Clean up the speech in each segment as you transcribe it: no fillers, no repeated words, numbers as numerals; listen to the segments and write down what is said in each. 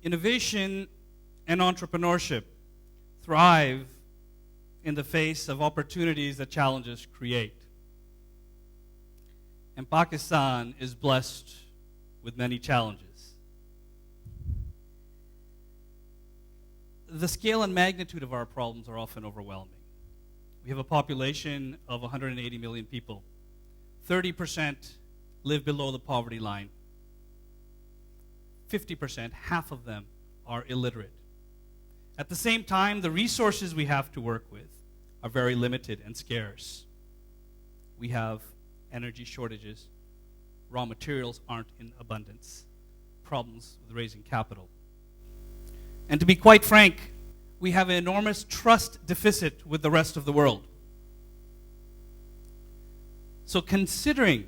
Innovation and entrepreneurship thrive in the face of opportunities that challenges create. And Pakistan is blessed with many challenges. The scale and magnitude of our problems are often overwhelming. We have a population of 180 million people. 30% live below the poverty line. 50%, half of them, are illiterate. At the same time, the resources we have to work with are very limited and scarce. We have energy shortages. Raw materials aren't in abundance. Problems with raising capital. And to be quite frank, we have an enormous trust deficit with the rest of the world. So considering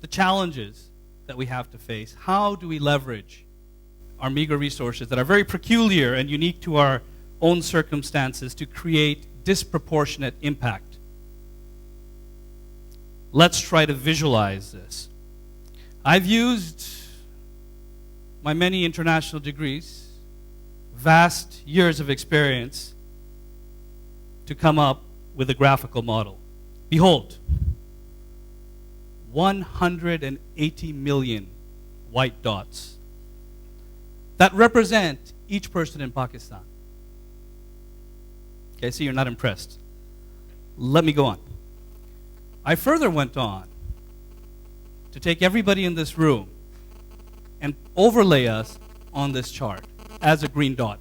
the challenges that we have to face, how do we leverage our meager resources that are very peculiar and unique to our own circumstances to create disproportionate impact? Let's try to visualize this. I've used my many international degrees, vast years of experience, to come up with a graphical model. Behold, 180 million white dots that represent each person in Pakistan. Okay, I see you're not impressed. Let me go on. I further went on to take everybody in this room and overlay us on this chart as a green dot.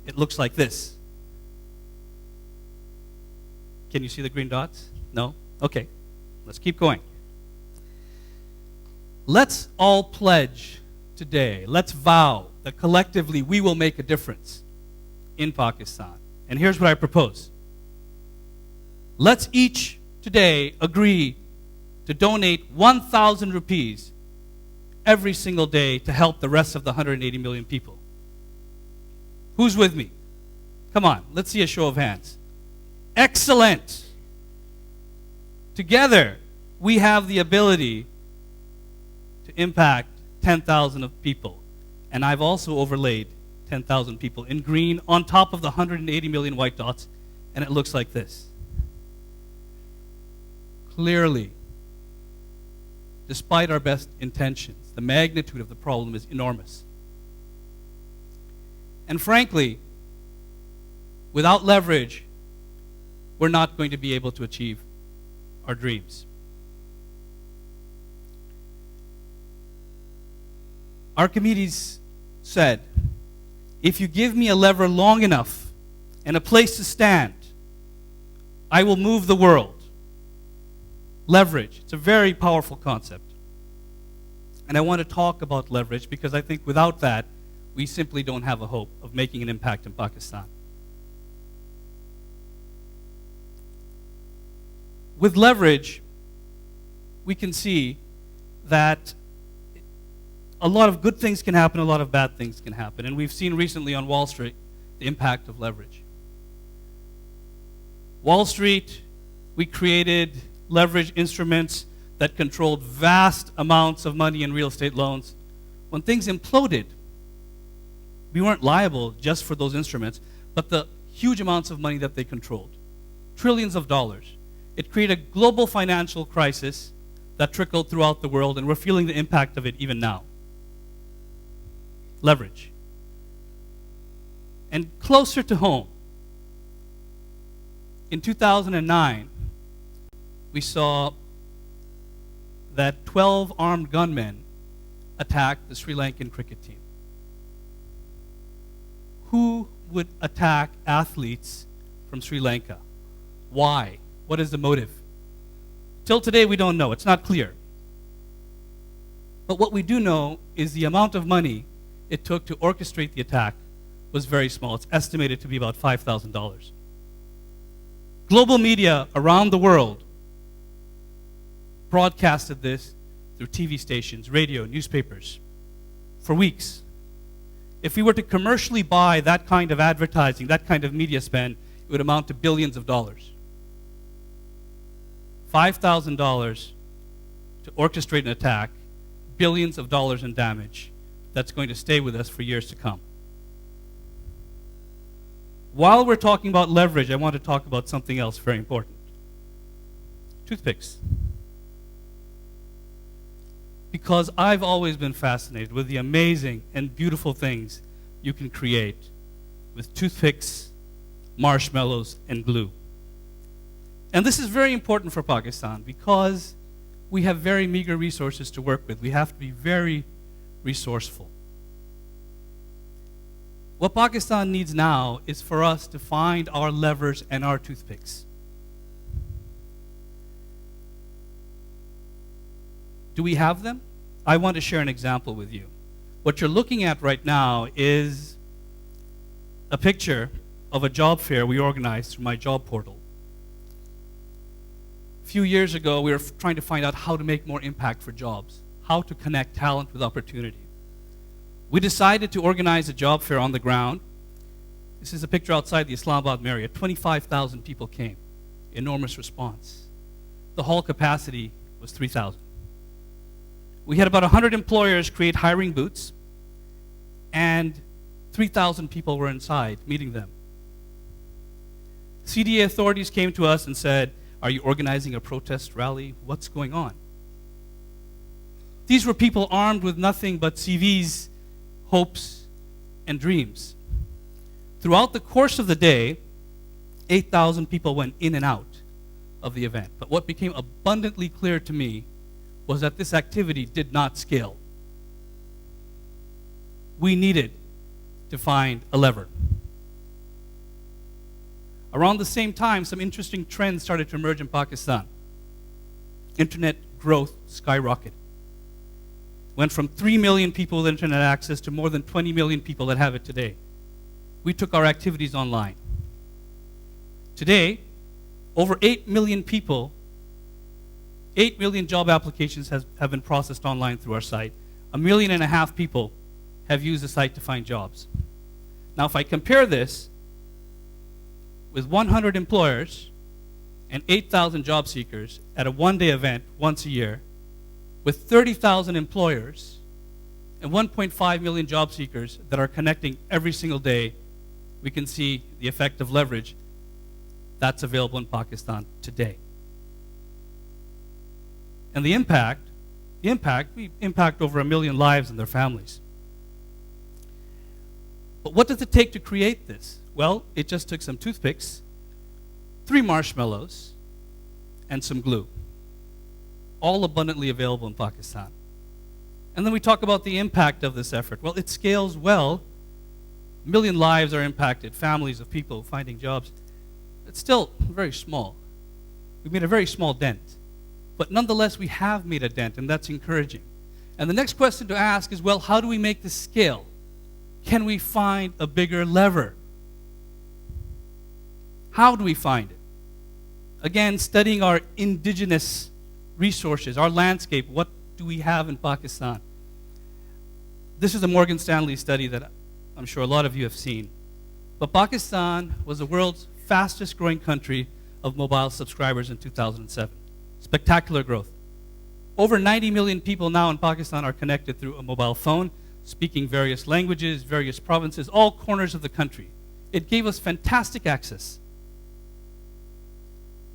It looks like this. Can you see the green dots? No? Okay. Let's keep going. Let's all pledge today, let's vow that collectively we will make a difference in Pakistan. And here's what I propose. Let's each today agree to donate 1,000 rupees every single day to help the rest of the 180 million people. Who's with me? Come on, let's see a show of hands. Excellent. Together, we have the ability to impact 10,000 of people. And I've also overlaid 10,000 people in green on top of the 180 million white dots, and it looks like this. Clearly, despite our best intentions, the magnitude of the problem is enormous. And frankly, without leverage, we're not going to be able to achieve our dreams. Archimedes said, if you give me a lever long enough and a place to stand, I will move the world. Leverage. It's a very powerful concept. And I want to talk about leverage because I think without that, we simply don't have a hope of making an impact in Pakistan. With leverage, we can see that a lot of good things can happen, a lot of bad things can happen. And we've seen recently on Wall Street the impact of leverage. Wall Street, we created leverage instruments that controlled vast amounts of money in real estate loans. When things imploded, we weren't liable just for those instruments, but the huge amounts of money that they controlled. Trillions of dollars. It created a global financial crisis that trickled throughout the world, and we're feeling the impact of it even now. Leverage. And closer to home, in 2009, we saw that 12 armed gunmen attacked the Sri Lankan cricket team. Who would attack athletes from Sri Lanka? Why? What is the motive? Till today, we don't know. It's not clear. But what we do know is the amount of money it took to orchestrate the attack was very small. It's estimated to be about $5,000. Global media around the world broadcasted this through TV stations, radio, newspapers for weeks. If we were to commercially buy that kind of advertising, that kind of media spend, it would amount to billions of dollars. $5,000 to orchestrate an attack, billions of dollars in damage. that's going to stay with us for years to come. While we're talking about leverage, I want to talk about something else very important. Toothpicks. Because I've always been fascinated with the amazing and beautiful things you can create with toothpicks, marshmallows, and glue. And this is very important for Pakistan because we have very meager resources to work with. We have to be very resourceful. What Pakistan needs now is for us to find our levers and our toothpicks. Do we have them? I want to share an example with you. What you're looking at right now is a picture of a job fair we organized through my job portal. A few years ago, we were trying to find out how to make more impact for jobs, how to connect talent with opportunity. We decided to organize a job fair on the ground. This is a picture outside the Islamabad Marriott. 25,000 people came. Enormous response. The hall capacity was 3,000. We had about 100 employers create hiring booths, and 3,000 people were inside meeting them. CDA authorities came to us and said, "Are you organizing a protest rally? What's going on?" These were people armed with nothing but CVs, hopes, and dreams. Throughout the course of the day, 8,000 people went in and out of the event. But what became abundantly clear to me was that this activity did not scale. We needed to find a lever. Around the same time, some interesting trends started to emerge in Pakistan. Internet growth skyrocketed. Went from 3 million people with internet access to more than 20 million people that have it today. We took our activities online. Today, over 8 million people, 8 million job applications have been processed online through our site. 1.5 million people have used the site to find jobs. Now, if I compare this with 100 employers and 8,000 job seekers at a one-day event once a year, with 30,000 employers and 1.5 million job seekers that are connecting every single day, we can see the effect of leverage that's available in Pakistan today. And we impact over 1 million lives and their families. But what does it take to create this? Well, it just took some toothpicks, 3 marshmallows, and some glue. All abundantly available in Pakistan. And then we talk about the impact of this effort. Well, it scales well. 1 million lives are impacted, families of people finding jobs. It's still very small. We've made a very small dent. But nonetheless, we have made a dent, and that's encouraging. And the next question to ask is, well, how do we make this scale? Can we find a bigger lever? How do we find it? Again, studying our indigenous resources, our landscape, what do we have in Pakistan? This is a Morgan Stanley study that I'm sure a lot of you have seen. But Pakistan was the world's fastest growing country of mobile subscribers in 2007. Spectacular growth. Over 90 million people now in Pakistan are connected through a mobile phone, speaking various languages, various provinces, all corners of the country. It gave us fantastic access.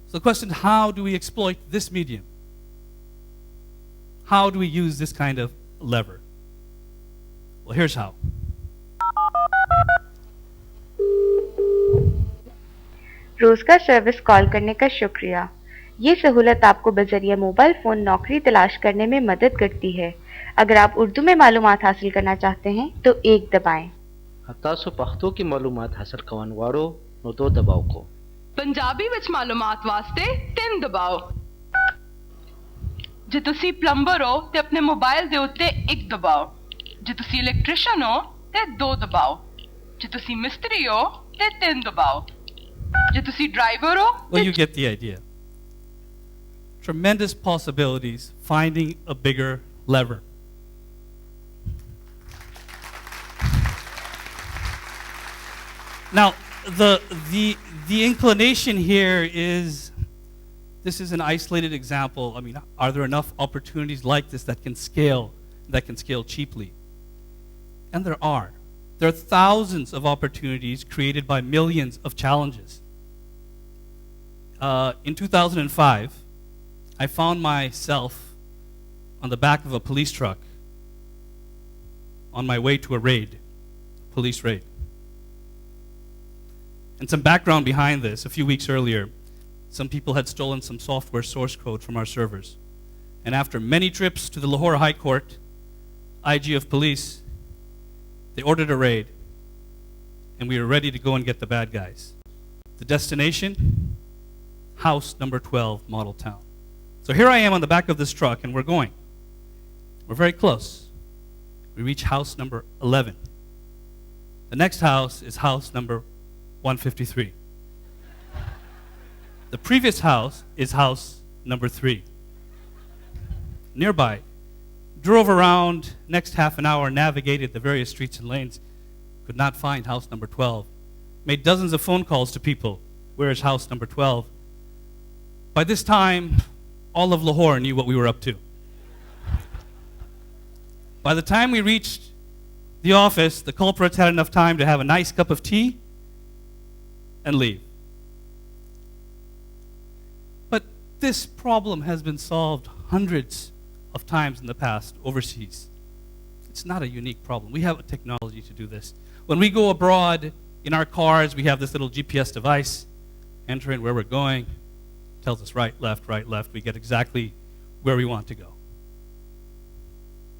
So the question is, how do we exploit this medium? How do we use this kind of lever? Well, here's how. रोज का service call करने का शुक्रिया। ये सहूलत आपको बजरिया mobile phone नौकरी तलाश करने में मदद करती है। अगर आप उर्दू में मालूमात हासिल करना चाहते हैं तो 1 दबाएं। तासु पख्तो की मालूमात हासिल करवाने वालों नो 2 दबाओ को। पंजाबी विच मालूमात वास्ते 3 दबाओ। जे तुसी प्लंबर हो ते अपने मोबाइल दे उत्ते 1 दबाओ। जे तुसी इलेक्ट्रिशियन हो ते 2 दबाओ। जे तुसी मिस्त्री हो ते 3 दबाओ। जे तुसी ड्राइवर हो। Well, you get the idea. Tremendous possibilities finding a bigger lever. Now, the inclination here is, this is an isolated example. I mean, are there enough opportunities like this that can scale cheaply? And there are. There are thousands of opportunities created by millions of challenges. In 2005, I found myself on the back of a police truck on my way to a raid, police raid. And some background behind this: a few weeks earlier, some people had stolen some software source code from our servers. And after many trips to the Lahore High Court, IG of Police, they ordered a raid, and we were ready to go and get the bad guys. The destination? House number 12, Model Town. So here I am on the back of this truck, and we're going. We're very close. We reach house number 11. The next house is house number 153. The previous house is house number 3. Nearby, drove around, next half an hour, navigated the various streets and lanes, could not find house number 12. Made dozens of phone calls to people. Where is house number 12? By this time, all of Lahore knew what we were up to. By the time we reached the office, the culprits had enough time to have a nice cup of tea and leave. But this problem has been solved hundreds of times in the past overseas. It's not a unique problem. We have a technology to do this. When we go abroad in our cars, we have this little GPS device, enter in where we're going, tells us right, left, we get exactly where we want to go.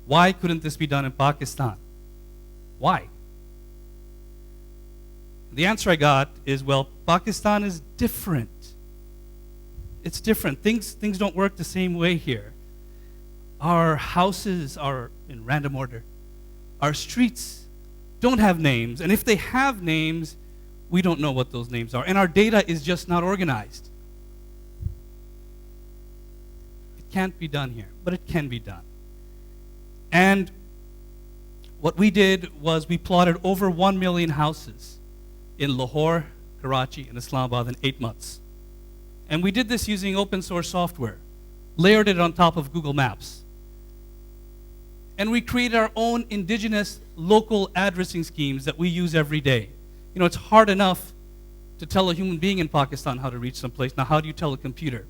Why couldn't this be done in Pakistan? Why? The answer I got is, well, Pakistan is different. It's different. Things don't work the same way here. Our houses are in random order. Our streets don't have names. And if they have names, we don't know what those names are. And our data is just not organized. It can't be done here, but it can be done. And what we did was we plotted over 1 million houses in Lahore, Karachi, and Islamabad in 8 months. And we did this using open source software, layered it on top of Google Maps. And we created our own indigenous local addressing schemes that we use every day. You know, it's hard enough to tell a human being in Pakistan how to reach someplace. Now, how do you tell a computer?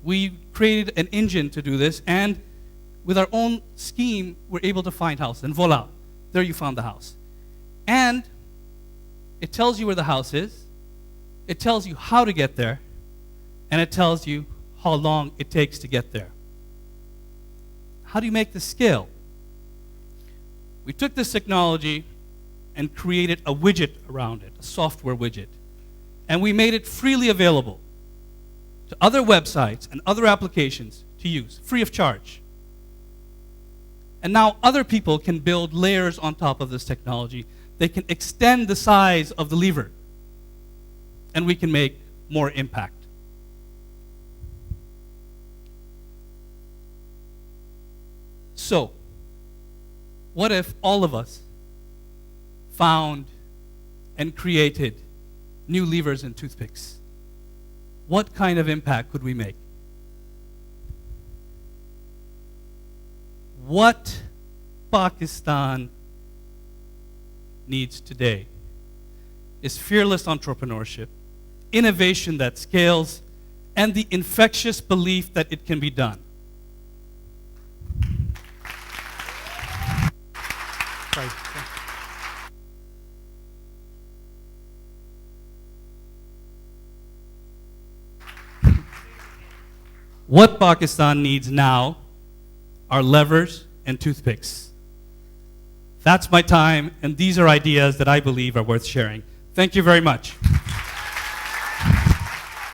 We created an engine to do this, and with our own scheme, we're able to find houses. And voila, there you found the house. And it tells you where the house is, it tells you how to get there, and it tells you how long it takes to get there. How do you make this scale? We took this technology and created a widget around it, a software widget. And we made it freely available to other websites and other applications to use, free of charge. And now other people can build layers on top of this technology. They can extend the size of the lever, and we can make more impact. So, what if all of us found and created new levers and toothpicks? What kind of impact could we make? What Pakistan needs today is fearless entrepreneurship, innovation that scales, and the infectious belief that it can be done. What Pakistan needs now are levers and toothpicks. That's my time, and these are ideas that I believe are worth sharing. Thank you very much.